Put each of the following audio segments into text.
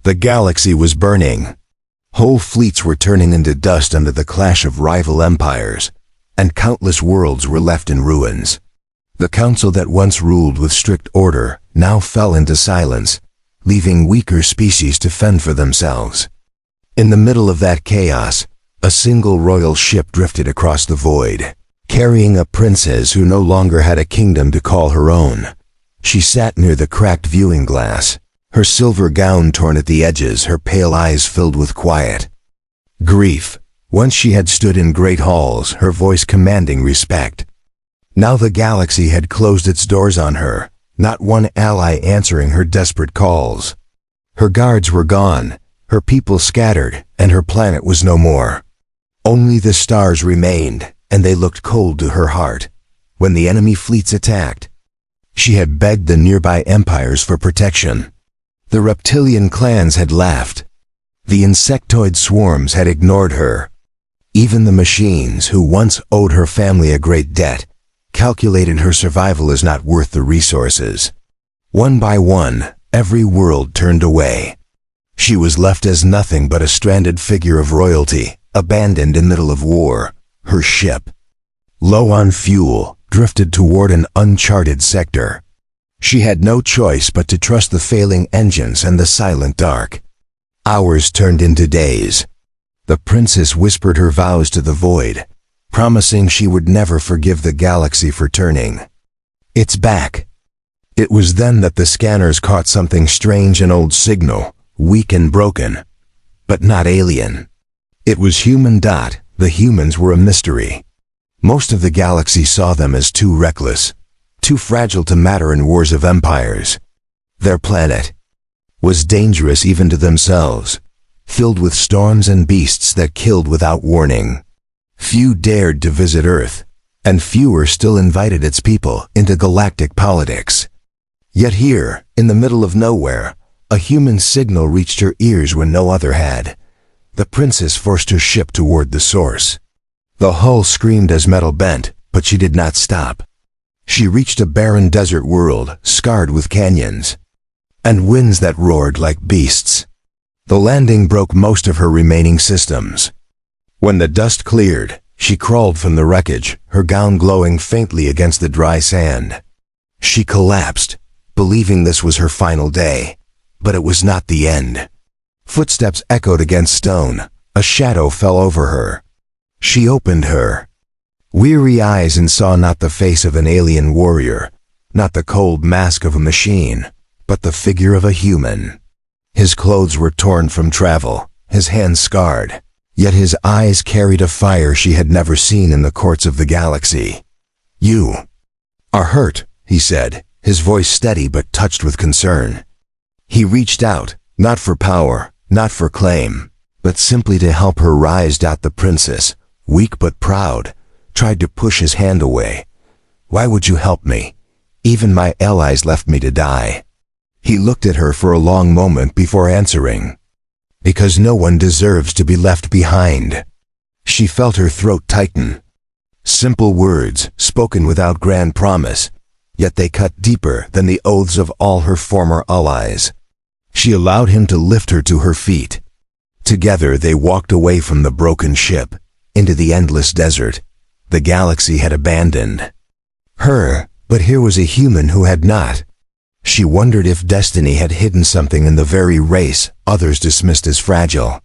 The galaxy was burning. Whole fleets were turning into dust under the clash of rival empires, and countless worlds were left in ruins. The council that once ruled with strict order now fell into silence, leaving weaker species to fend for themselves. In the middle of that chaos, a single royal ship drifted across the void, carrying a princess who no longer had a kingdom to call her own. She sat near the cracked viewing glass, her silver gown torn at the edges, her pale eyes filled with quiet grief. Once she had stood in great halls, her voice commanding respect. Now the galaxy had closed its doors on her, not one ally answering her desperate calls. Her guards were gone, her people scattered, and her planet was no more. Only the stars remained, and they looked cold to her heart. When the enemy fleets attacked, she had begged the nearby empires for protection. The reptilian clans had laughed. The insectoid swarms had ignored her. Even the machines, who once owed her family a great debt, calculated her survival as not worth the resources. One by one, every world turned away. She was left as nothing but a stranded figure of royalty, abandoned in the middle of war. Her ship, low on fuel, drifted toward an uncharted sector. She had no choice but to trust the failing engines and the silent dark. Hours turned into days. The princess whispered her vows to the void, promising she would never forgive the galaxy for turning its back. It was then that the scanners caught something strange, an old signal, weak and broken, but not alien. It was human. The humans were a mystery. Most of the galaxy saw them as too reckless, too fragile to matter in wars of empires. Their planet was dangerous even to themselves, filled with storms and beasts that killed without warning. Few dared to visit Earth, and fewer still invited its people into galactic politics. Yet here, in the middle of nowhere, a human signal reached her ears when no other had. The princess forced her ship toward the source. The hull screamed as metal bent, but she did not stop. She reached a barren desert world, scarred with canyons and winds that roared like beasts. The landing broke most of her remaining systems. When the dust cleared, she crawled from the wreckage, her gown glowing faintly against the dry sand. She collapsed, believing this was her final day. But it was not the end. Footsteps echoed against stone. A shadow fell over her. She opened her weary eyes and saw not the face of an alien warrior, not the cold mask of a machine, but the figure of a human. His clothes were torn from travel, his hands scarred, yet his eyes carried a fire she had never seen in the courts of the galaxy. "You are hurt," he said, his voice steady but touched with concern. He reached out, not for power, not for claim, but simply to help her rise. The princess, weak but proud, tried to push his hand away. "Why would you help me? Even my allies left me to die." He looked at her for a long moment before answering. "Because no one deserves to be left behind." She felt her throat tighten. Simple words, spoken without grand promise, yet they cut deeper than the oaths of all her former allies. She allowed him to lift her to her feet. Together they walked away from the broken ship, into the endless desert the galaxy had abandoned her, but here was a human who had not. She wondered if destiny had hidden something in the very race others dismissed as fragile.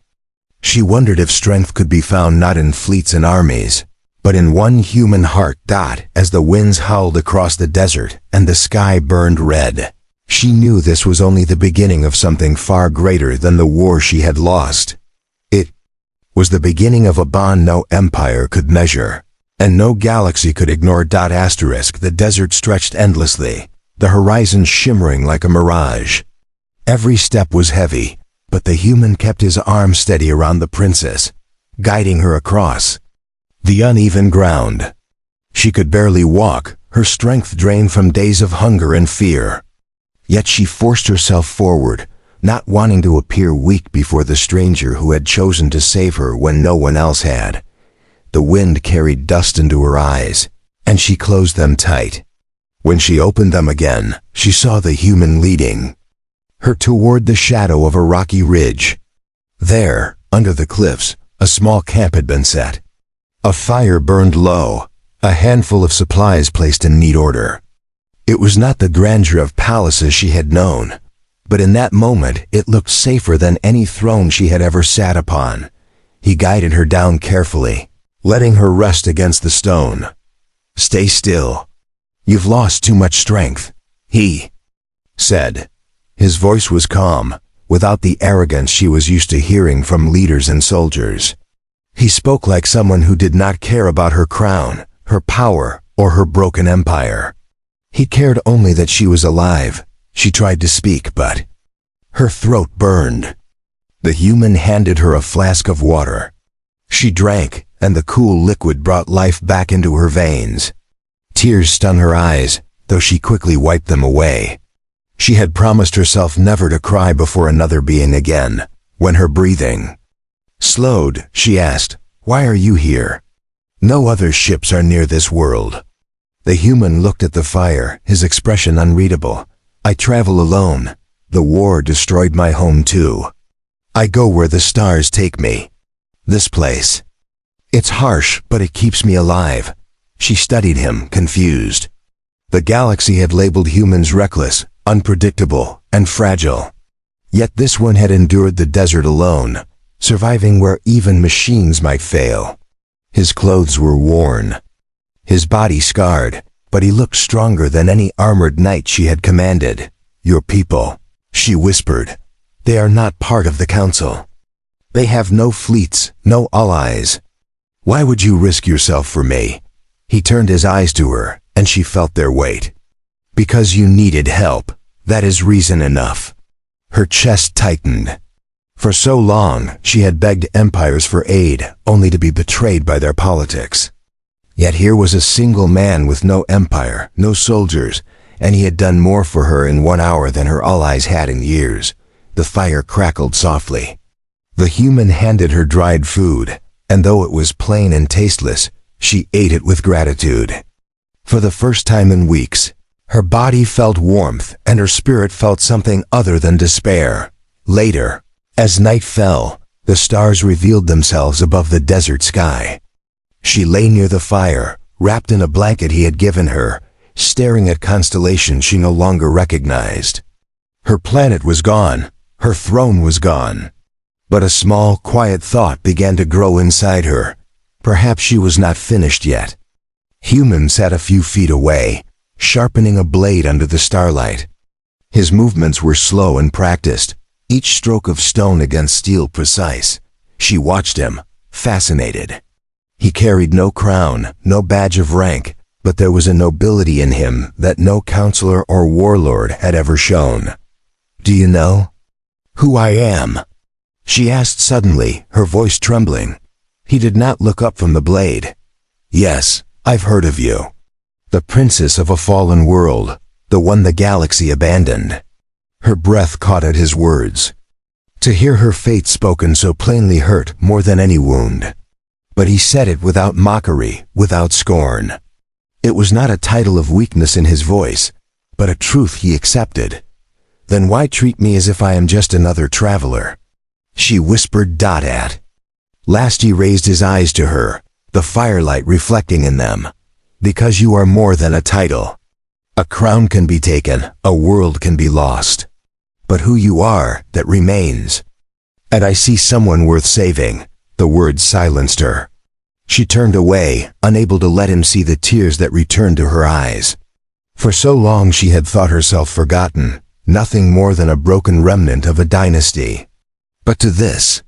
She wondered if strength could be found not in fleets and armies, but in one human heart. As the winds howled across the desert and the sky burned red, she knew this was only the beginning of something far greater than the war she had lost. It was the beginning of a bond no empire could measure, and no galaxy could ignore. The desert stretched endlessly, the horizon shimmering like a mirage. Every step was heavy, but the human kept his arm steady around the princess, guiding her across the uneven ground. She could barely walk, her strength drained from days of hunger and fear. Yet she forced herself forward, not wanting to appear weak before the stranger who had chosen to save her when no one else had. The wind carried dust into her eyes, and she closed them tight. When she opened them again, she saw the human leading her toward the shadow of a rocky ridge. There, under the cliffs, a small camp had been set. A fire burned low, a handful of supplies placed in neat order. It was not the grandeur of palaces she had known, but in that moment it looked safer than any throne she had ever sat upon. He guided her down carefully, letting her rest against the stone. "Stay still. You've lost too much strength," he said. His voice was calm, without the arrogance she was used to hearing from leaders and soldiers. He spoke like someone who did not care about her crown, her power, or her broken empire. He cared only that she was alive. She tried to speak, but her throat burned. The human handed her a flask of water. She drank, and the cool liquid brought life back into her veins. Tears stung her eyes, though she quickly wiped them away. She had promised herself never to cry before another being again. When her breathing slowed, she asked, "Why are you here? No other ships are near this world." The human looked at the fire, his expression unreadable. "I travel alone. The war destroyed my home too. I go where the stars take me. This place. It's harsh, but it keeps me alive." She studied him, confused. The galaxy had labeled humans reckless, unpredictable, and fragile. Yet this one had endured the desert alone, surviving where even machines might fail. His clothes were worn, his body scarred, but he looked stronger than any armored knight she had commanded. "Your people," she whispered. "They are not part of the council. They have no fleets, no allies. Why would you risk yourself for me?" He turned his eyes to her, and she felt their weight. "Because you needed help. That is reason enough." Her chest tightened. For so long, she had begged empires for aid, only to be betrayed by their politics. Yet here was a single man with no empire, no soldiers, and he had done more for her in 1 hour than her allies had in years. The fire crackled softly. The human handed her dried food, and though it was plain and tasteless, she ate it with gratitude. For the first time in weeks, her body felt warmth and her spirit felt something other than despair. Later, as night fell, the stars revealed themselves above the desert sky. She lay near the fire, wrapped in a blanket he had given her, staring at constellations she no longer recognized. Her planet was gone, her throne was gone. But a small, quiet thought began to grow inside her. Perhaps she was not finished yet. Human sat a few feet away, sharpening a blade under the starlight. His movements were slow and practiced, each stroke of stone against steel precise. She watched him, fascinated. He carried no crown, no badge of rank, but there was a nobility in him that no counselor or warlord had ever shown. "Do you know who I am?" she asked suddenly, her voice trembling. He did not look up from the blade. "Yes, I've heard of you. The princess of a fallen world, the one the galaxy abandoned." Her breath caught at his words. To hear her fate spoken so plainly hurt more than any wound. But he said it without mockery, without scorn. It was not a title of weakness in his voice, but a truth he accepted. "Then why treat me as if I am just another traveler?" She whispered at. Last he raised his eyes to her, the firelight reflecting in them. "Because you are more than a title. A crown can be taken, a world can be lost. But who you are, that remains. And I see someone worth saving." The words silenced her. She turned away, unable to let him see the tears that returned to her eyes. For so long she had thought herself forgotten, nothing more than a broken remnant of a dynasty. But to this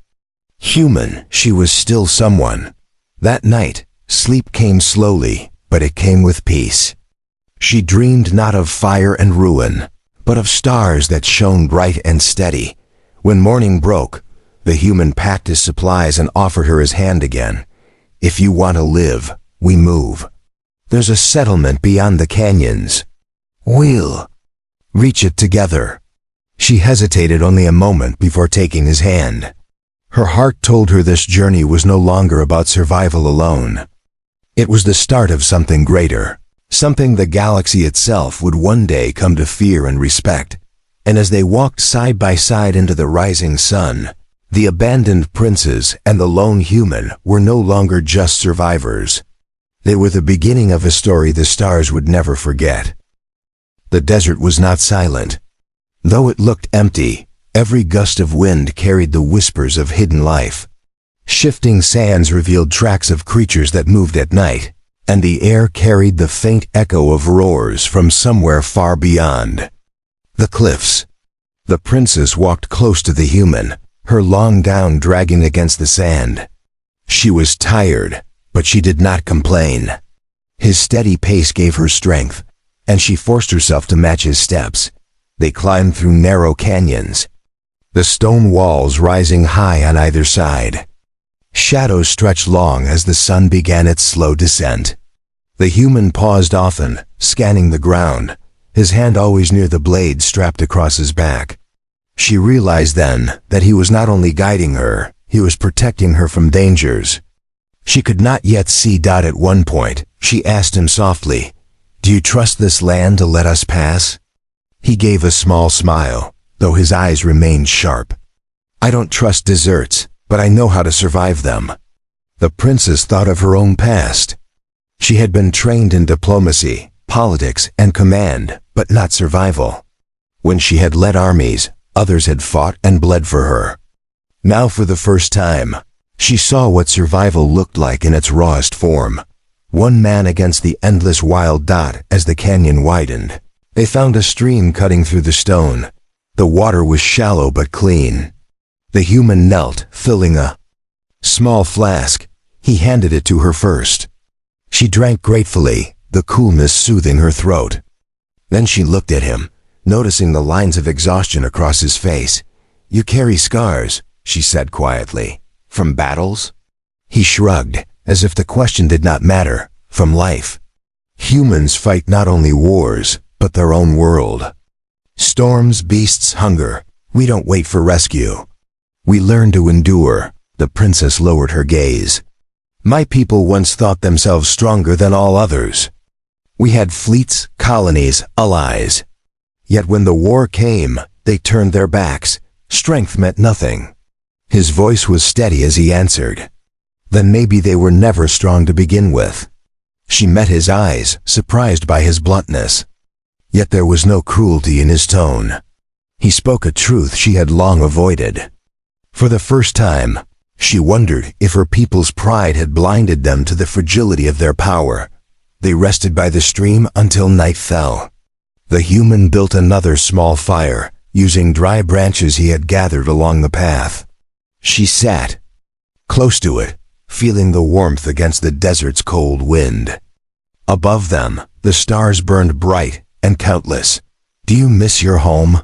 human, she was still someone. That night, sleep came slowly, but it came with peace. She dreamed not of fire and ruin, but of stars that shone bright and steady. When morning broke, the human packed his supplies and offered her his hand again. "If you want to live, we move. There's a settlement beyond the canyons. We'll reach it together." She hesitated only a moment before taking his hand. Her heart told her this journey was no longer about survival alone. It was the start of something greater, something the galaxy itself would one day come to fear and respect. and as they walked side by side into the rising sun, the abandoned princes and the lone human were no longer just survivors. They were the beginning of a story the stars would never forget. The desert was not silent. Though it looked empty, every gust of wind carried the whispers of hidden life. Shifting sands revealed tracks of creatures that moved at night, and the air carried the faint echo of roars from somewhere far beyond. The cliffs. The princess walked close to the human, her long gown dragging against the sand. She was tired, but she did not complain. His steady pace gave her strength, and she forced herself to match his steps. They climbed through narrow canyons, the stone walls rising high on either side. Shadows stretched long as the sun began its slow descent. The human paused often, scanning the ground, his hand always near the blade strapped across his back. She realized then that he was not only guiding her, he was protecting her from dangers. She could not yet see Dot. At one point, she asked him softly, "Do you trust this land to let us pass?" He gave a small smile, though his eyes remained sharp. "I don't trust deserts, but I know how to survive them." The princess thought of her own past. She had been trained in diplomacy, politics, and command, but not survival. When she had led armies, others had fought and bled for her. Now for the first time, she saw what survival looked like in its rawest form. One man against the endless wild. As the canyon widened, they found a stream cutting through the stone. The water was shallow but clean. The human knelt, filling a small flask. He handed it to her first. She drank gratefully, the coolness soothing her throat. Then she looked at him, noticing the lines of exhaustion across his face. "You carry scars," she said quietly. "From battles?" He shrugged, as if the question did not matter. "From life. Humans fight not only wars, but their own world. Storms, beasts, hunger. We don't wait for rescue. We learn to endure." The princess lowered her gaze. "My people once thought themselves stronger than all others. We had fleets, colonies, allies. Yet when the war came, they turned their backs. Strength meant nothing." His voice was steady as he answered, "Then maybe they were never strong to begin with." She met his eyes, surprised by his bluntness. Yet there was no cruelty in his tone. He spoke a truth she had long avoided. For the first time, she wondered if her people's pride had blinded them to the fragility of their power. They rested by the stream until night fell. The human built another small fire, using dry branches he had gathered along the path. She sat close to it, feeling the warmth against the desert's cold wind. Above them, the stars burned bright and countless. "Do you miss your home?"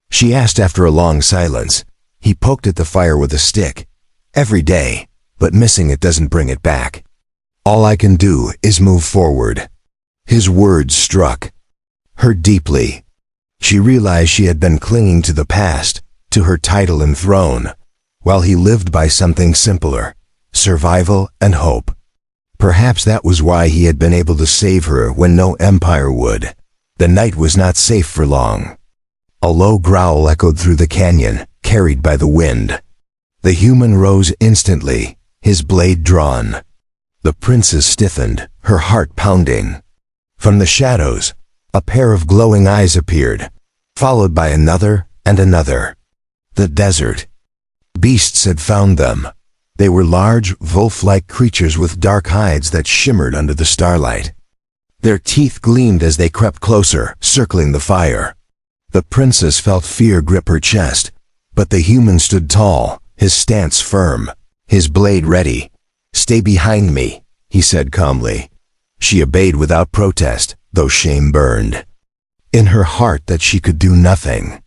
she asked after a long silence. He poked at the fire with a stick. "Every day, but missing it doesn't bring it back. All I can do is move forward." His words struck her deeply. She realized she had been clinging to the past, to her title and throne, while he lived by something simpler, survival and hope. Perhaps that was why he had been able to save her when no empire would. The night was not safe for long. A low growl echoed through the canyon, carried by the wind. The human rose instantly, his blade drawn. The princess stiffened, her heart pounding. From the shadows, a pair of glowing eyes appeared, followed by another and another. The desert. Beasts had found them. They were large, wolf-like creatures with dark hides that shimmered under the starlight. Their teeth gleamed as they crept closer, circling the fire. The princess felt fear grip her chest, but the human stood tall, his stance firm, his blade ready. "Stay behind me," he said calmly. She obeyed without protest, though shame burned in her heart that she could do nothing.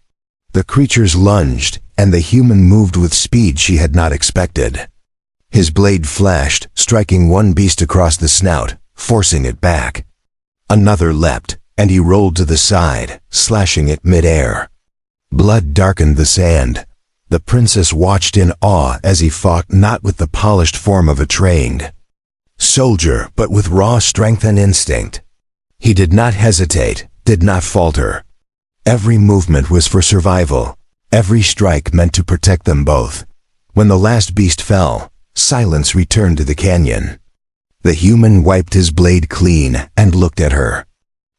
The creatures lunged, and the human moved with speed she had not expected. His blade flashed, striking one beast across the snout, forcing it back. Another leapt, and he rolled to the side, slashing it mid-air. Blood darkened the sand. The princess watched in awe as he fought not with the polished form of a trained soldier, but with raw strength and instinct. He did not hesitate, did not falter. Every movement was for survival. Every strike meant to protect them both. When the last beast fell, silence returned to the canyon. The human wiped his blade clean and looked at her.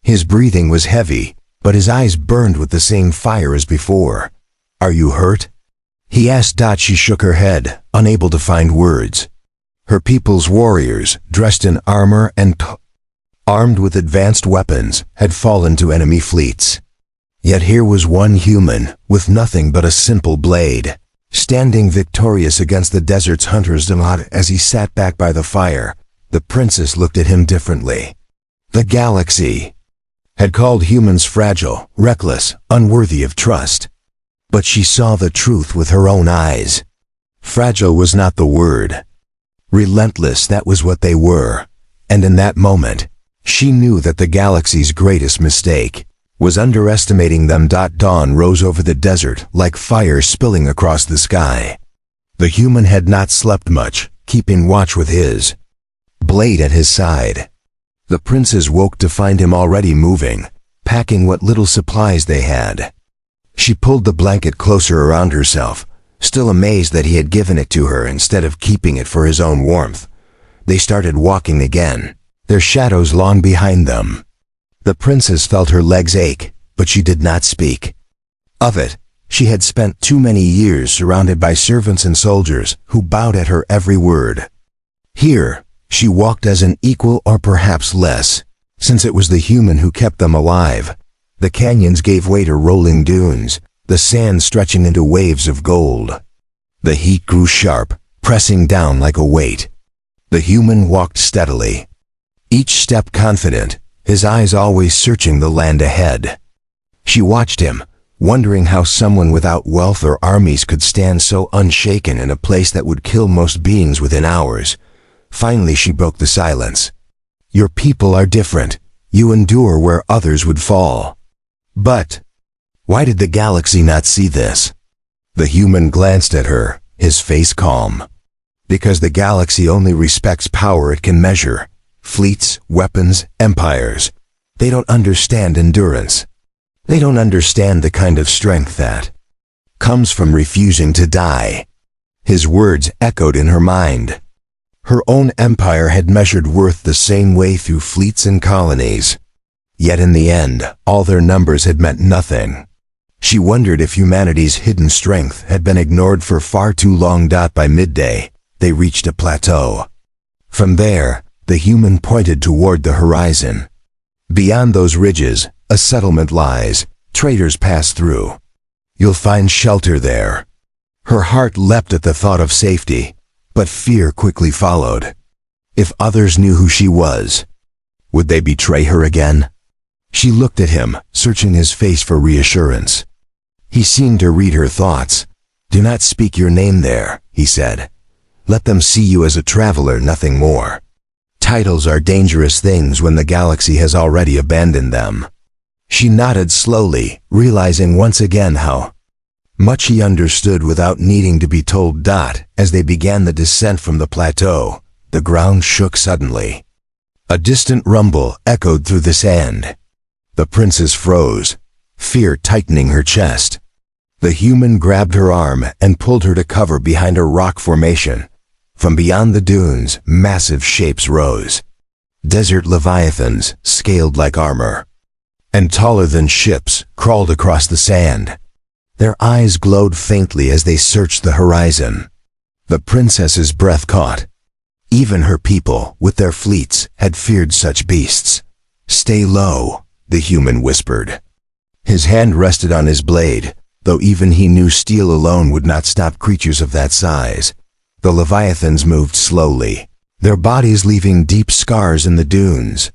His breathing was heavy, but his eyes burned with the same fire as before. "Are you hurt?" he asked. She shook her head, unable to find words. Her people's warriors, dressed in armor and armed with advanced weapons, had fallen to enemy fleets. Yet here was one human, with nothing but a simple blade, standing victorious against the desert's hunters. As he sat back by the fire, the princess looked at him differently. The galaxy had called humans fragile, reckless, unworthy of trust. But she saw the truth with her own eyes. Fragile was not the word. Relentless, that was what they were. And in that moment, she knew that the galaxy's greatest mistake was underestimating them. Dawn rose over the desert like fire spilling across the sky. The human had not slept much, keeping watch with his blade at his side. The princess woke to find him already moving, packing what little supplies they had. She pulled the blanket closer around herself, still amazed that he had given it to her instead of keeping it for his own warmth. They started walking again, their shadows long behind them. The princess felt her legs ache, but she did not speak. Of it, she had spent too many years surrounded by servants and soldiers who bowed at her every word. Here, she walked as an equal, or perhaps less, since it was the human who kept them alive. The canyons gave way to rolling dunes, the sand stretching into waves of gold. The heat grew sharp, pressing down like a weight. The human walked steadily, each step confident, his eyes always searching the land ahead. She watched him, wondering how someone without wealth or armies could stand so unshaken in a place that would kill most beings within hours. Finally, she broke the silence. "Your people are different. You endure where others would fall." But why did the galaxy not see this? The human glanced at her, his face calm. Because the galaxy only respects power it can measure. Fleets, weapons, empires. They don't understand endurance. They don't understand the kind of strength that comes from refusing to die. His words echoed in her mind. Her own empire had measured worth the same way through fleets and colonies. Yet in the end, all their numbers had meant nothing. She wondered if humanity's hidden strength had been ignored for far too long. By midday, they reached a plateau. From there, the human pointed toward the horizon. Beyond those ridges, a settlement lies. Traders pass through. You'll find shelter there. Her heart leapt at the thought of safety, but fear quickly followed. If others knew who she was, would they betray her again? She looked at him, searching his face for reassurance. He seemed to read her thoughts. "Do not speak your name there," he said. "Let them see you as a traveler, nothing more. Titles are dangerous things when the galaxy has already abandoned them." She nodded slowly, realizing once again how much he understood without needing to be told. As they began the descent from the plateau, the ground shook suddenly. A distant rumble echoed through the sand. The princess froze, fear tightening her chest. The human grabbed her arm and pulled her to cover behind a rock formation. From beyond the dunes, massive shapes rose. Desert leviathans, scaled like armor, and taller than ships, crawled across the sand. Their eyes glowed faintly as they searched the horizon. The princess's breath caught. Even her people, with their fleets, had feared such beasts. "Stay low," the human whispered. His hand rested on his blade, though even he knew steel alone would not stop creatures of that size. The leviathans moved slowly, their bodies leaving deep scars in the dunes.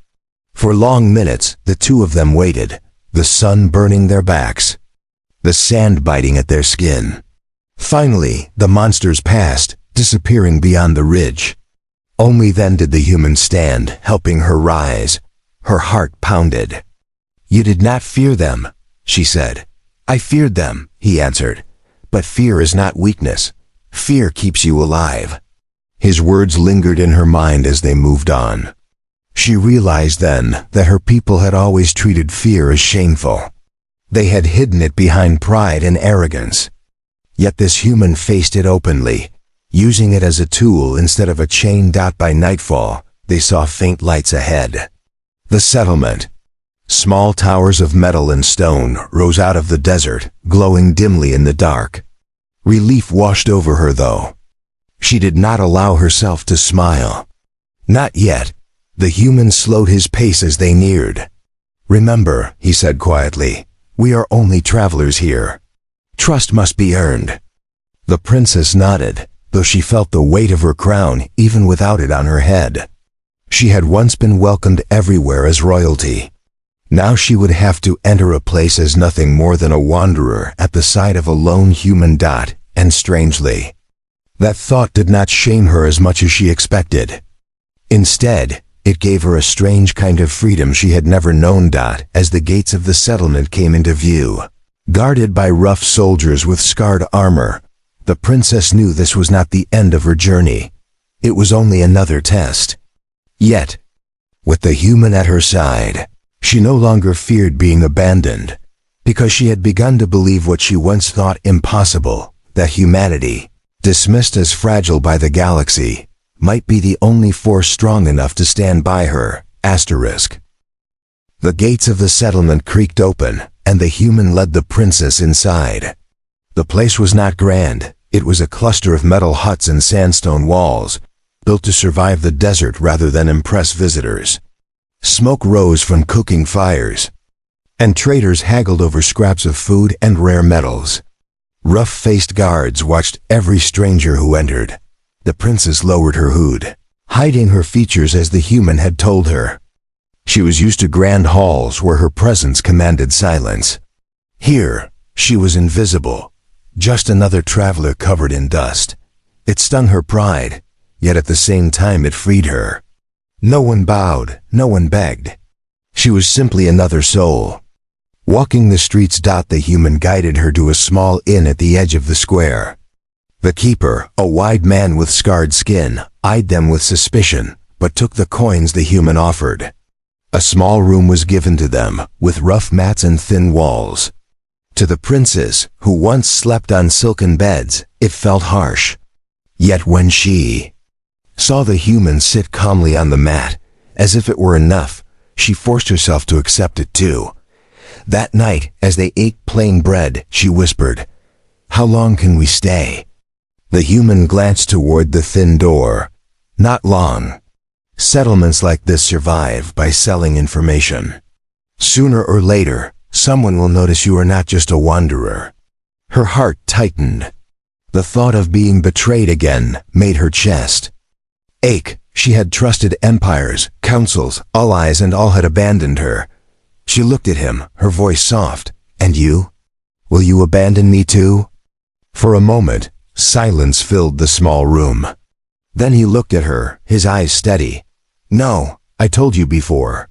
For long minutes, the two of them waited, the sun burning their backs, the sand biting at their skin. Finally, the monsters passed, disappearing beyond the ridge. Only then did the human stand, helping her rise. Her heart pounded. "You did not fear them," she said. "I feared them," he answered. "But fear is not weakness. Fear keeps you alive." His words lingered in her mind as they moved on. She realized then that her people had always treated fear as shameful. They had hidden it behind pride and arrogance. Yet this human faced it openly, using it as a tool instead of a chain. By nightfall, they saw faint lights ahead. The settlement. Small towers of metal and stone rose out of the desert, glowing dimly in the dark. Relief washed over her, though. She did not allow herself to smile. Not yet. The human slowed his pace as they neared. "Remember," he said quietly, "we are only travelers here. Trust must be earned." The princess nodded, though she felt the weight of her crown even without it on her head. She had once been welcomed everywhere as royalty. Now she would have to enter a place as nothing more than a wanderer at the side of a lone human. And strangely, that thought did not shame her as much as she expected. Instead, it gave her a strange kind of freedom she had never known. As the gates of the settlement came into view, guarded by rough soldiers with scarred armor, the princess knew this was not the end of her journey. It was only another test. Yet, with the human at her side, she no longer feared being abandoned, because she had begun to believe what she once thought impossible, that humanity, dismissed as fragile by the galaxy, might be the only force strong enough to stand by her. The gates of the settlement creaked open, and the human led the princess inside. The place was not grand. It was a cluster of metal huts and sandstone walls, built to survive the desert rather than impress visitors. Smoke rose from cooking fires, and traders haggled over scraps of food and rare metals. Rough-faced guards watched every stranger who entered. The princess lowered her hood, hiding her features as the human had told her. She was used to grand halls where her presence commanded silence. Here, she was invisible, just another traveler covered in dust. It stung her pride, yet at the same time it freed her. No one bowed, no one begged. She was simply another soul. Walking the streets. The human guided her to a small inn at the edge of the square. The keeper, a wide man with scarred skin, eyed them with suspicion, but took the coins the human offered. A small room was given to them, with rough mats and thin walls. To the princess, who once slept on silken beds, it felt harsh. Yet when she saw the human sit calmly on the mat, as if it were enough, she forced herself to accept it too. That night, as they ate plain bread, she whispered, "How long can we stay?" The human glanced toward the thin door. "Not long. Settlements like this survive by selling information. Sooner or later, someone will notice you are not just a wanderer." Her heart tightened. The thought of being betrayed again made her chest ache. She had trusted empires, councils, allies, and all had abandoned her. She looked at him, her voice soft. "And you? Will you abandon me too?" For a moment, silence filled the small room. Then he looked at her, his eyes steady. "No, I told you before.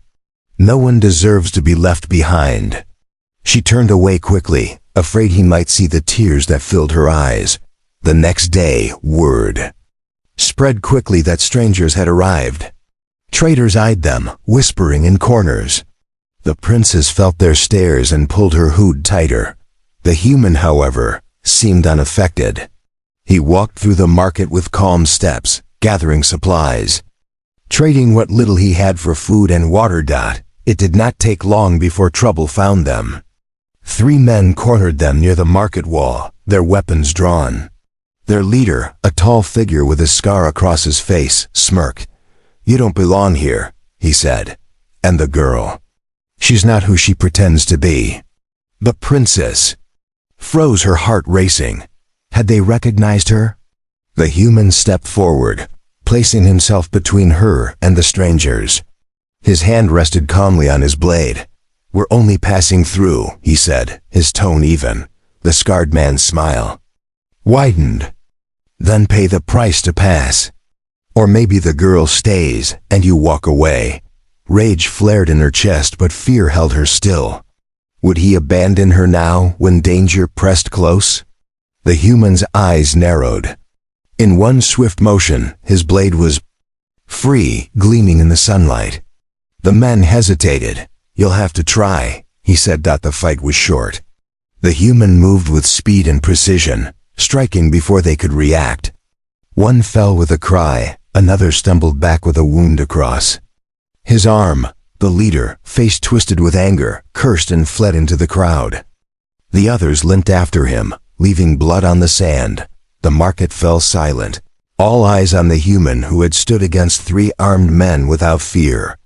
No one deserves to be left behind." She turned away quickly, afraid he might see the tears that filled her eyes. The next day, word spread quickly that strangers had arrived. Traders eyed them, whispering in corners. The princess felt their stares and pulled her hood tighter. The human, however, seemed unaffected. He walked through the market with calm steps, gathering supplies, trading what little he had for food and water. It did not take long before trouble found them. 3 men cornered them near the market wall, their weapons drawn. Their leader, a tall figure with a scar across his face, smirked. "You don't belong here," he said. "And the girl? She's not who she pretends to be." The princess froze, her heart racing. Had they recognized her? The human stepped forward, placing himself between her and the strangers. His hand rested calmly on his blade. "We're only passing through," he said, his tone even. The scarred man's smile widened. "Then pay the price to pass. Or maybe the girl stays and you walk away." Rage flared in her chest, but fear held her still. Would he abandon her now when danger pressed close? The human's eyes narrowed. In one swift motion, his blade was free, gleaming in the sunlight. The men hesitated. "You'll have to try," he said. The fight was short. The human moved with speed and precision, striking before they could react. One fell with a cry, another stumbled back with a wound across his arm. The leader, face twisted with anger, cursed and fled into the crowd. The others limped after him, leaving blood on the sand. The market fell silent, all eyes on the human who had stood against 3 armed men without fear.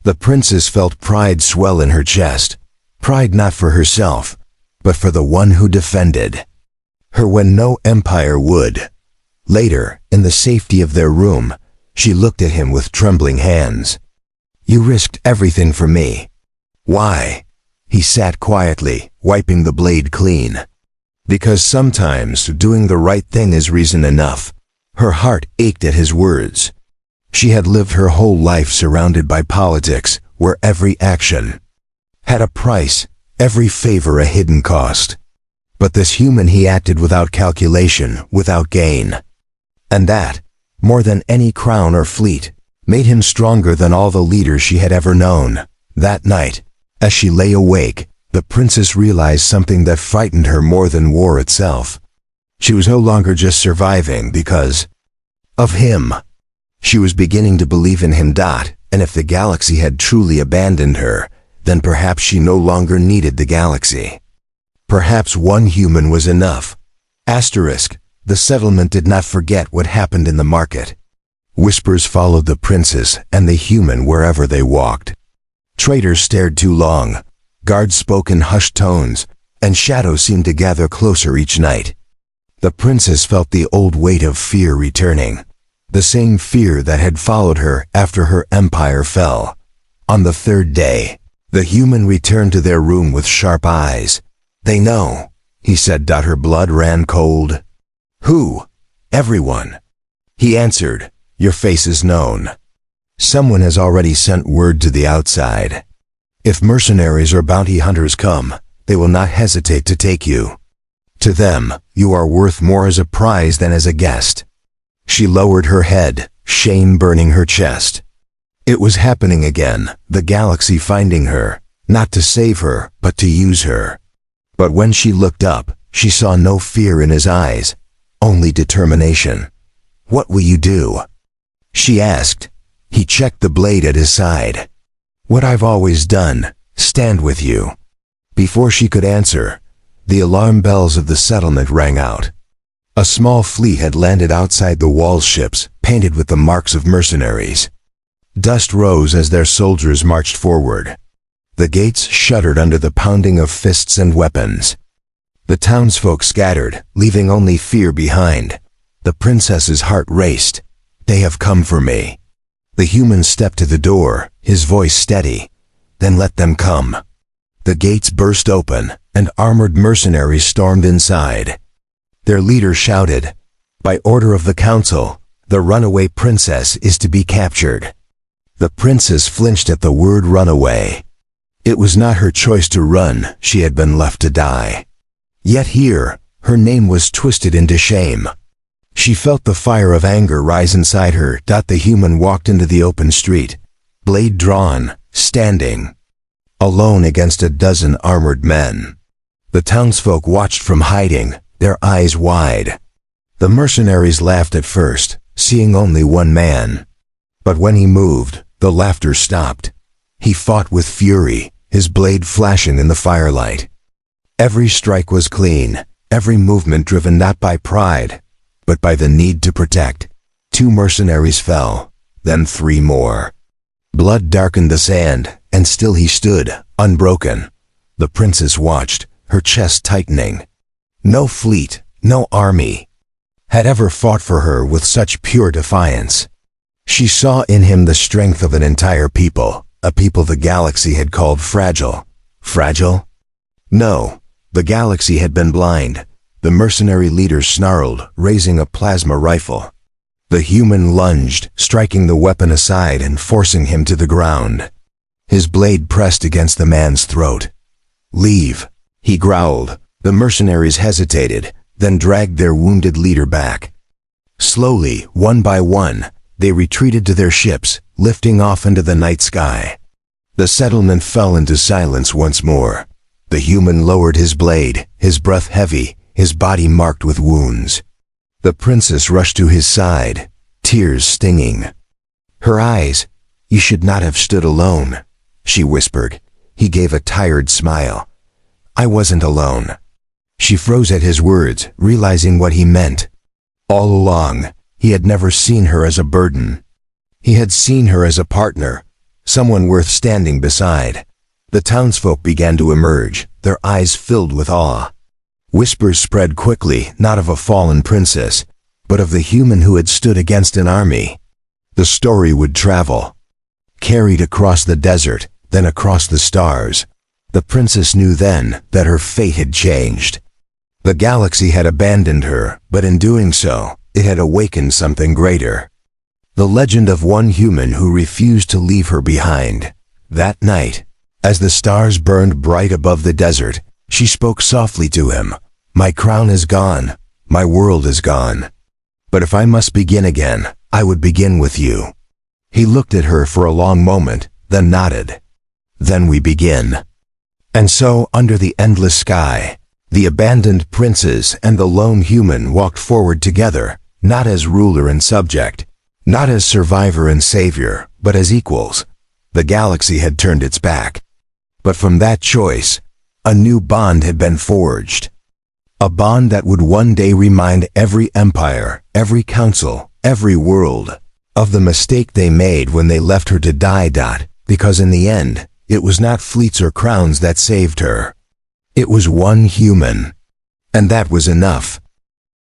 The princess felt pride swell in her chest, pride not for herself, but for the one who defended her when no empire would. Later, in the safety of their room, she looked at him with trembling hands. "You risked everything for me." "Why?" He sat quietly, wiping the blade clean. "Because sometimes doing the right thing is reason enough." Her heart ached at his words. She had lived her whole life surrounded by politics, where every action had a price, every favor a hidden cost. But this human, he acted without calculation, without gain. And that, more than any crown or fleet, made him stronger than all the leaders she had ever known. That night, as she lay awake, the princess realized something that frightened her more than war itself. She was no longer just surviving because of him. She was beginning to believe in him. And if the galaxy had truly abandoned her, then perhaps she no longer needed the galaxy. Perhaps one human was enough. The settlement did not forget what happened in the market. Whispers followed the princess and the human wherever they walked. Traders stared too long, guards spoke in hushed tones, and shadows seemed to gather closer each night. The princess felt the old weight of fear returning, the same fear that had followed her after her empire fell. On the 3rd day, the human returned to their room with sharp eyes. "They know," he said. Her blood ran cold. "Who?" "Everyone." He answered, "Your face is known. Someone has already sent word to the outside. If mercenaries or bounty hunters come, they will not hesitate to take you. To them, you are worth more as a prize than as a guest." She lowered her head, shame burning her chest. It was happening again, the galaxy finding her, not to save her, but to use her. But when she looked up, she saw no fear in his eyes, only determination. "What will you do?" she asked. He checked the blade at his side. "What I've always done, stand with you." Before she could answer, the alarm bells of the settlement rang out. A small fleet had landed outside the wall's ships, painted with the marks of mercenaries. Dust rose as their soldiers marched forward. The gates shuddered under the pounding of fists and weapons. The townsfolk scattered, leaving only fear behind. The princess's heart raced. "They have come for me." The human stepped to the door, his voice steady. "Then let them come." The gates burst open, and armored mercenaries stormed inside. Their leader shouted, "By order of the council, the runaway princess is to be captured." The princess flinched at the word runaway. It was not her choice to run, she had been left to die. Yet here, her name was twisted into shame. She felt the fire of anger rise inside her. The human walked into the open street, blade drawn, standing alone against a dozen armored men. The townsfolk watched from hiding, their eyes wide. The mercenaries laughed at first, seeing only one man. But when he moved, the laughter stopped. He fought with fury, his blade flashing in the firelight. Every strike was clean, every movement driven not by pride, but by the need to protect. 2 mercenaries fell, then 3 more. Blood darkened the sand, and still he stood, unbroken. The princess watched, her chest tightening. No fleet, no army, had ever fought for her with such pure defiance. She saw in him the strength of an entire people, a people the galaxy had called fragile. Fragile? No, the galaxy had been blind. The mercenary leader snarled, raising a plasma rifle. The human lunged, striking the weapon aside and forcing him to the ground. His blade pressed against the man's throat. "Leave," he growled. The mercenaries hesitated, then dragged their wounded leader back. Slowly, one by one, they retreated to their ships, lifting off into the night sky. The settlement fell into silence once more. The human lowered his blade, his breath heavy, his body marked with wounds. The princess rushed to his side, tears stinging. Her eyes, "You should not have stood alone," she whispered. He gave a tired smile. "I wasn't alone." She froze at his words, realizing what he meant. All along, he had never seen her as a burden. He had seen her as a partner, someone worth standing beside. The townsfolk began to emerge, their eyes filled with awe. Whispers spread quickly, not of a fallen princess, but of the human who had stood against an army. The story would travel, carried across the desert, then across the stars. The princess knew then that her fate had changed. The galaxy had abandoned her, but in doing so, it had awakened something greater. The legend of one human who refused to leave her behind. That night, as the stars burned bright above the desert, she spoke softly to him. "My crown is gone, my world is gone. But if I must begin again, I would begin with you." He looked at her for a long moment, then nodded. "Then we begin." And so, under the endless sky, the abandoned princes and the lone human walked forward together, not as ruler and subject, not as survivor and savior, but as equals. The galaxy had turned its back. But from that choice, a new bond had been forged. A bond that would one day remind every empire, every council, every world, of the mistake they made when they left her to die. Because in the end, it was not fleets or crowns that saved her. It was one human. And that was enough.